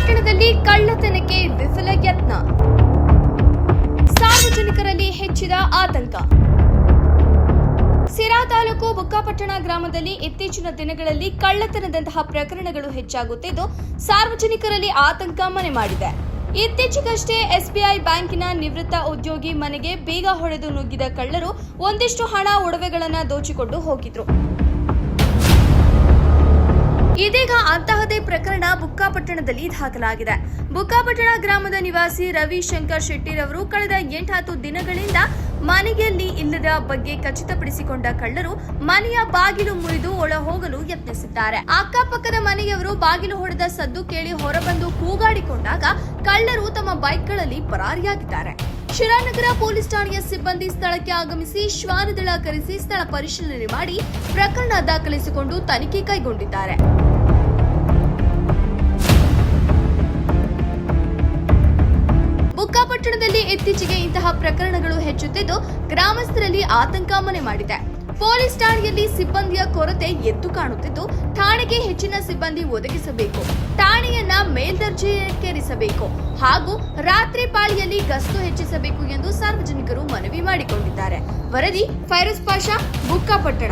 ಬುಕ್ಕಾಪಟ್ಟಣದಲ್ಲಿ ಕಳ್ಳತನಕ್ಕೆ ವಿಫಲ ಯತ್ನ, ಸಾರ್ವಜನಿಕರಲ್ಲಿ ಹೆಚ್ಚಿದ ಆತಂಕ. ಸಿರಾ ತಾಲೂಕು ಬುಕ್ಕಾಪಟ್ಟಣ ಗ್ರಾಮದಲ್ಲಿ ಇತ್ತೀಚಿನ ದಿನಗಳಲ್ಲಿ ಕಳ್ಳತನದಂತಹ ಪ್ರಕರಣಗಳು ಹೆಚ್ಚಾಗುತ್ತಿದ್ದು ಸಾರ್ವಜನಿಕರಲ್ಲಿ ಆತಂಕ ಮನೆ ಮಾಡಿದೆ. ಇತ್ತೀಚೆಗಷ್ಟೇ ಎಸ್ಬಿಐ ಬ್ಯಾಂಕಿನ ನಿವೃತ್ತ ಉದ್ಯೋಗಿ ಮನೆಗೆ ಬೀಗ ಹೊಡೆದು ನುಗ್ಗಿದ ಕಳ್ಳರು ಒಂದಿಷ್ಟು ಹಣ ಒಡವೆಗಳನ್ನು ದೋಚಿಕೊಂಡು ಹೋಗಿದ್ರು. ಇದೀಗ ಅಂತಹದೇ ಪ್ರಕರಣ ಬುಕ್ಕಾಪಟ್ಟಣದಲ್ಲಿ ದಾಖಲಾಗಿದೆ. ಬುಕ್ಕಾಪಟ್ಟಣ ಗ್ರಾಮದ ನಿವಾಸಿ ರವಿಶಂಕರ್ ಶೆಟ್ಟಿರವರು ಕಳೆದ 8-10 ದಿನಗಳಿಂದ ಮನೆಯಲ್ಲಿ ಇಲ್ಲದ ಬಗ್ಗೆ ಖಚಿತಪಡಿಸಿಕೊಂಡ ಕಳ್ಳರು ಮನೆಯ ಬಾಗಿಲು ಮುರಿದು ಒಳ ಹೋಗಲು ಯತ್ನಿಸಿದ್ದಾರೆ. ಅಕ್ಕಪಕ್ಕದ ಮನೆಯವರು ಬಾಗಿಲು ಹೊಡೆದ ಸದ್ದು ಕೇಳಿ ಹೊರಬಂದು ಕೂಗಾಡಿಕೊಂಡಾಗ ಕಳ್ಳರು ತಮ್ಮ ಬೈಕ್ಗಳಲ್ಲಿ ಪರಾರಿಯಾಗಿದ್ದಾರೆ. ಶಿರಾನಗರ ಪೊಲೀಸ್ ಠಾಣೆಯ ಸಿಬ್ಬಂದಿ ಸ್ಥಳಕ್ಕೆ ಆಗಮಿಸಿ ಶ್ವಾನದಳ ಕರೆಸಿ ಸ್ಥಳ ಪರಿಶೀಲನೆ ಮಾಡಿ ಪ್ರಕರಣ ದಾಖಲಿಸಿಕೊಂಡು ತನಿಖೆ ಕೈಗೊಂಡಿದ್ದಾರೆ. ಬುಕ್ಕಾಪಟ್ಟಣದಲ್ಲಿ ಇತ್ತೀಚೆಗೆ ಇಂತಹ ಪ್ರಕರಣಗಳು ಹೆಚ್ಚುತ್ತಿದ್ದು ಗ್ರಾಮಸ್ಥರಲ್ಲಿ ಆತಂಕ ಮನೆ ಮಾಡಿದೆ. ಪೊಲೀಸ್ ಠಾಣೆಯಲ್ಲಿ ಸಿಬ್ಬಂದಿಯ ಕೊರತೆ ಎದ್ದು ಕಾಣುತ್ತಿದ್ದು ಠಾಣೆಗೆ ಹೆಚ್ಚಿನ ಸಿಬ್ಬಂದಿ ಒದಗಿಸಬೇಕು, ಠಾಣೆಯನ್ನ ಮೇಲ್ದರ್ಜೆಗೇರಿಸಬೇಕು ಹಾಗೂ ರಾತ್ರಿ ಪಾಳಿಯಲ್ಲಿ ಗಸ್ತು ಹೆಚ್ಚಿಸಬೇಕು ಎಂದು ಸಾರ್ವಜನಿಕರು ಮನವಿ ಮಾಡಿಕೊಂಡಿದ್ದಾರೆ. ವರದಿ ಫೈರೋಜ್ ಪಾಷಾ, ಬುಕ್ಕಾಪಟ್ಟಣ.